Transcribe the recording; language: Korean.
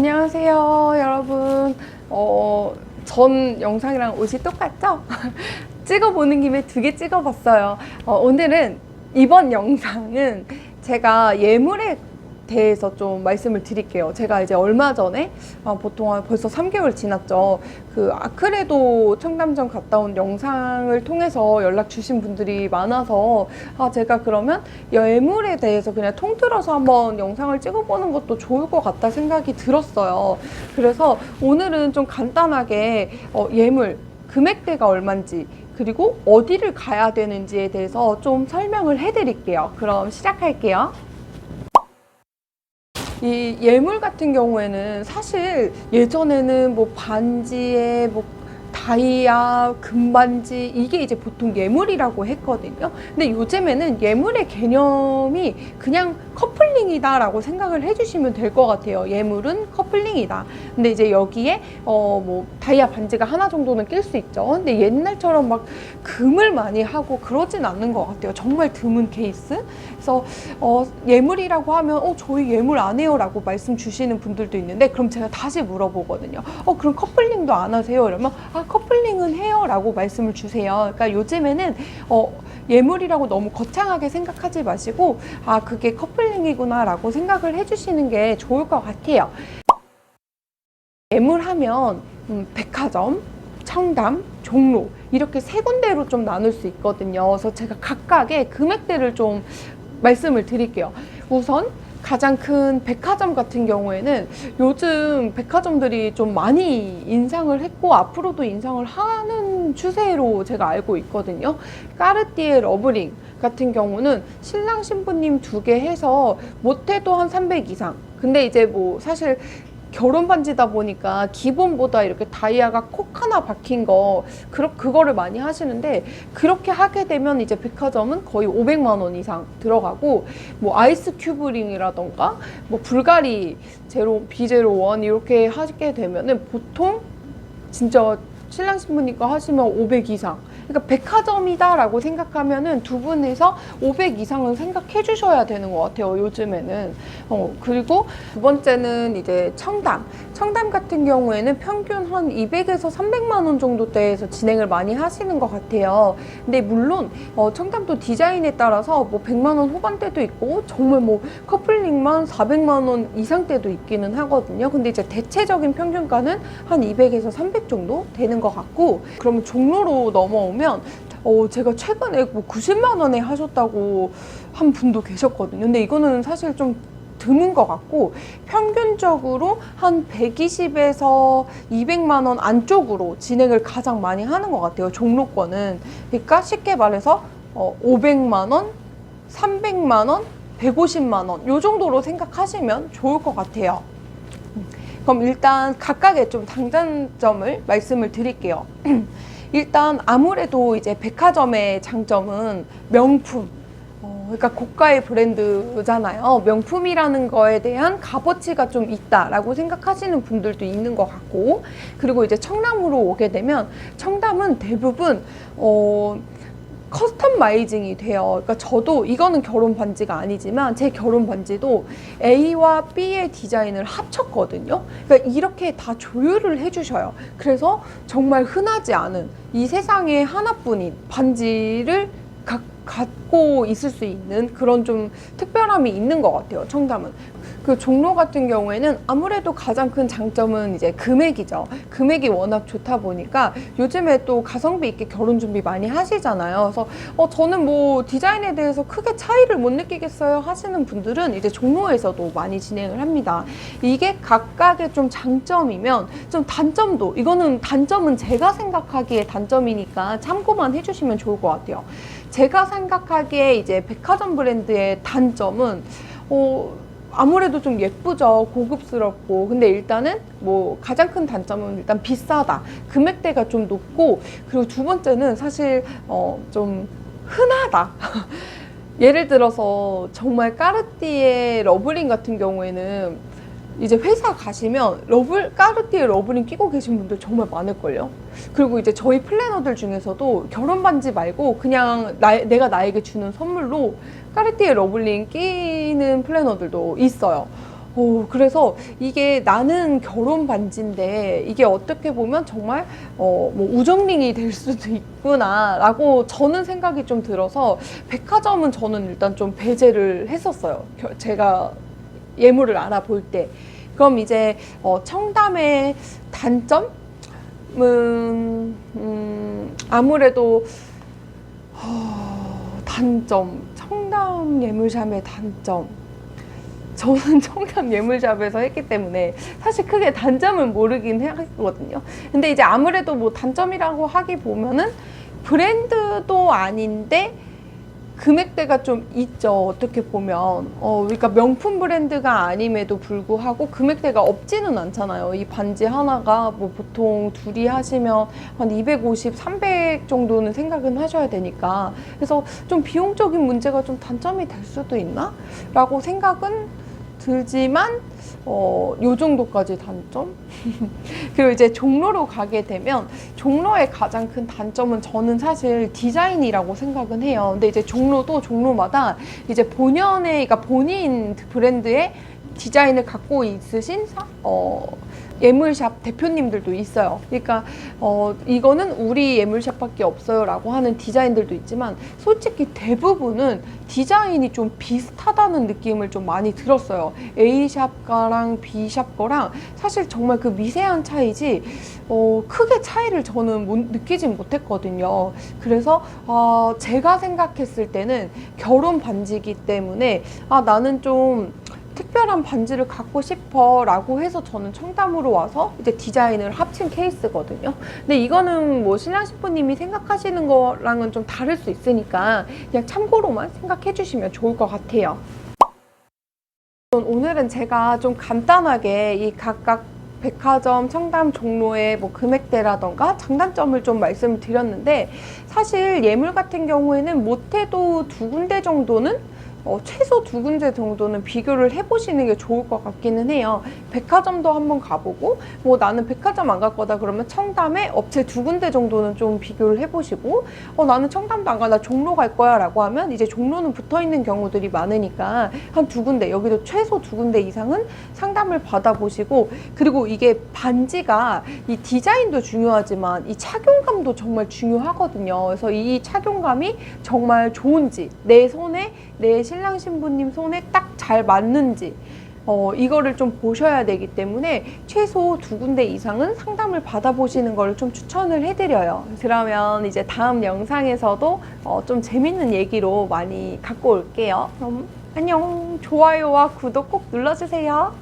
안녕하세요, 여러분. 전 영상이랑 옷이 똑같죠? 찍어보는 김에 두 개 찍어봤어요. 오늘은 이번 영상은 제가 예물에 대해서 좀 말씀을 드릴게요. 제가 이제 얼마 전에 보통 벌써 3개월 지났죠. 그 아크레도 청담점 갔다 온 영상을 통해서 연락 주신 분들이 많아서 제가 그러면 예물에 대해서 그냥 통틀어서 한번 영상을 찍어보는 것도 좋을 것 같다 생각이 들었어요. 그래서 오늘은 좀 간단하게 예물 금액대가 얼마인지 그리고 어디를 가야 되는지에 대해서 좀 설명을 해드릴게요. 그럼 시작할게요. 이 예물 같은 경우에는 사실 예전에는 뭐 반지에 뭐 다이아, 금반지 이게 이제 보통 예물이라고 했거든요. 근데 요즘에는 예물의 개념이 그냥 커플링이다 라고 생각을 해주시면 될 것 같아요. 예물은 커플링이다. 근데 이제 여기에 뭐 다이아 반지가 하나 정도는 낄 수 있죠. 근데 옛날처럼 막 금을 많이 하고 그러진 않는 것 같아요. 정말 드문 케이스. 그래서 예물이라고 하면 저희 예물 안 해요 라고 말씀 주시는 분들도 있는데, 그럼 제가 다시 물어보거든요. 그럼 커플링도 안 하세요? 이러면 커플링은 해요 라고 말씀을 주세요. 그러니까 요즘에는 예물이라고 너무 거창하게 생각하지 마시고 그게 커플링이구나 라고 생각을 해주시는 게 좋을 것 같아요. 예물하면 백화점, 청담, 종로 이렇게 세 군데로 좀 나눌 수 있거든요. 그래서 제가 각각의 금액대를 좀 말씀을 드릴게요. 우선 가장 큰 백화점 같은 경우에는 요즘 백화점들이 좀 많이 인상을 했고 앞으로도 인상을 하는 추세로 제가 알고 있거든요. 까르띠에 러브링 같은 경우는 신랑 신부님 2개 해서 못해도 한 300 이상. 근데 이제 뭐 사실 결혼 반지다 보니까 기본보다 이렇게 다이아가 콕 하나 박힌 거 그거를 많이 하시는데, 그렇게 하게 되면 이제 백화점은 거의 500만 원 이상 들어가고, 뭐 아이스 큐브링이라던가 뭐 불가리 B01 이렇게 하게 되면은 보통 진짜 신랑 신부님 거 하시면 500 이상. 그러니까 백화점이다 라고 생각하면은 두 분에서 500 이상은 생각해 주셔야 되는 것 같아요, 요즘에는. 그리고 두 번째는 이제 청담 같은 경우에는 평균 한 200에서 300만 원 정도대에서 진행을 많이 하시는 것 같아요. 근데 물론 청담도 디자인에 따라서 뭐 100만 원 후반대도 있고 정말 뭐 커플링만 400만 원 이상대도 있기는 하거든요. 근데 이제 대체적인 평균가는 한 200에서 300 정도 되는 것 같고, 그러면 종로로 넘어오면 제가 최근에 뭐 90만 원에 하셨다고 한 분도 계셨거든요. 근데 이거는 사실 좀 드문 것 같고, 평균적으로 한 120에서 200만 원 안쪽으로 진행을 가장 많이 하는 것 같아요, 종로권은. 그러니까 쉽게 말해서 500만 원, 300만 원, 150만 원 요 정도로 생각하시면 좋을 것 같아요. 그럼 일단 각각의 좀 장단점을 말씀을 드릴게요. 일단 아무래도 이제 백화점의 장점은 명품, 그러니까 고가의 브랜드잖아요. 명품이라는 거에 대한 값어치가 좀 있다라고 생각하시는 분들도 있는 것 같고, 그리고 이제 청담으로 오게 되면 청담은 대부분 커스터마이징이 돼요. 그러니까 저도 이거는 결혼 반지가 아니지만 제 결혼 반지도 A와 B의 디자인을 합쳤거든요. 그러니까 이렇게 다 조율을 해주셔요. 그래서 정말 흔하지 않은 이 세상에 하나뿐인 반지를 갖고 있을 수 있는 그런 좀 특별함이 있는 것 같아요, 청담은. 그 종로 같은 경우에는 아무래도 가장 큰 장점은 이제 금액이죠. 금액이 워낙 좋다 보니까 요즘에 또 가성비 있게 결혼 준비 많이 하시잖아요. 그래서 저는 뭐 디자인에 대해서 크게 차이를 못 느끼겠어요 하시는 분들은 이제 종로에서도 많이 진행을 합니다. 이게 각각의 좀 장점이면 좀 단점도, 이거는 단점은 제가 생각하기에 단점이니까 참고만 해주시면 좋을 것 같아요. 제가 생각하기에 이제 백화점 브랜드의 단점은 아무래도 좀 예쁘죠. 고급스럽고. 근데 일단은 뭐 가장 큰 단점은 일단 비싸다. 금액대가 좀 높고, 그리고 두 번째는 사실 좀 흔하다. 예를 들어서 정말 까르띠에 러브링 같은 경우에는 이제 회사 가시면 까르띠에 러브링 끼고 계신 분들 정말 많을걸요. 그리고 이제 저희 플래너들 중에서도 결혼 반지 말고 그냥 내가 나에게 주는 선물로 까르띠에 러브링 끼는 플래너들도 있어요. 그래서 이게 나는 결혼 반지인데 이게 어떻게 보면 정말 뭐 우정링이 될 수도 있구나라고 저는 생각이 좀 들어서 백화점은 저는 일단 좀 배제를 했었어요. 제가 예물을 알아볼 때. 그럼 이제 청담의 단점은 아무래도 단점, 청담 예물샵의 단점. 저는 청담 예물샵에서 했기 때문에 사실 크게 단점은 모르긴 하거든요. 근데 이제 아무래도 뭐 단점이라고 하기 보면은 브랜드도 아닌데 금액대가 좀 있죠. 어떻게 보면 그러니까 명품 브랜드가 아님에도 불구하고 금액대가 없지는 않잖아요. 이 반지 하나가 뭐 보통 둘이 하시면 한 250, 300 정도는 생각은 하셔야 되니까 그래서 좀 비용적인 문제가 좀 단점이 될 수도 있나? 라고 생각은 들지만 요 정도까지 단점? 그리고 이제 종로로 가게 되면 종로의 가장 큰 단점은 저는 사실 디자인이라고 생각은 해요. 근데 이제 종로도 종로마다 이제 그러니까 본인 브랜드의 디자인을 갖고 있으신 예물샵 대표님들도 있어요. 그러니까 이거는 우리 예물샵밖에 없어요 라고 하는 디자인들도 있지만 솔직히 대부분은 디자인이 좀 비슷하다는 느낌을 좀 많이 들었어요. A샵 거랑 B샵 거랑 사실 정말 그 미세한 차이지 크게 차이를 저는 느끼진 못했거든요. 그래서 제가 생각했을 때는 결혼 반지이기 때문에 나는 좀 특별한 반지를 갖고 싶어 라고 해서 저는 청담으로 와서 이제 디자인을 합친 케이스거든요. 근데 이거는 뭐 신랑 신부님이 생각하시는 거랑은 좀 다를 수 있으니까 그냥 참고로만 생각해 주시면 좋을 것 같아요. 오늘은 제가 좀 간단하게 이 각각 백화점, 청담, 종로의 뭐 금액대라던가 장단점을 좀 말씀을 드렸는데 사실 예물 같은 경우에는 못해도 2군데 정도는 최소 2군데 정도는 비교를 해보시는 게 좋을 것 같기는 해요. 백화점도 한번 가보고 뭐 나는 백화점 안 갈 거다 그러면 청담에 업체 2군데 정도는 좀 비교를 해보시고 나는 청담도 안 가, 나 종로 갈 거야 라고 하면 이제 종로는 붙어있는 경우들이 많으니까 한 2군데, 여기도 최소 2군데 이상은 상담을 받아보시고 그리고 이게 반지가 이 디자인도 중요하지만 이 착용감도 정말 중요하거든요. 그래서 이 착용감이 정말 좋은지 내 손에 내 신랑 신부님 손에 딱 잘 맞는지 이거를 좀 보셔야 되기 때문에 최소 2군데 이상은 상담을 받아보시는 걸 좀 추천을 해드려요. 그러면 이제 다음 영상에서도 좀 재밌는 얘기로 많이 갖고 올게요. 그럼 안녕! 좋아요와 구독 꼭 눌러주세요.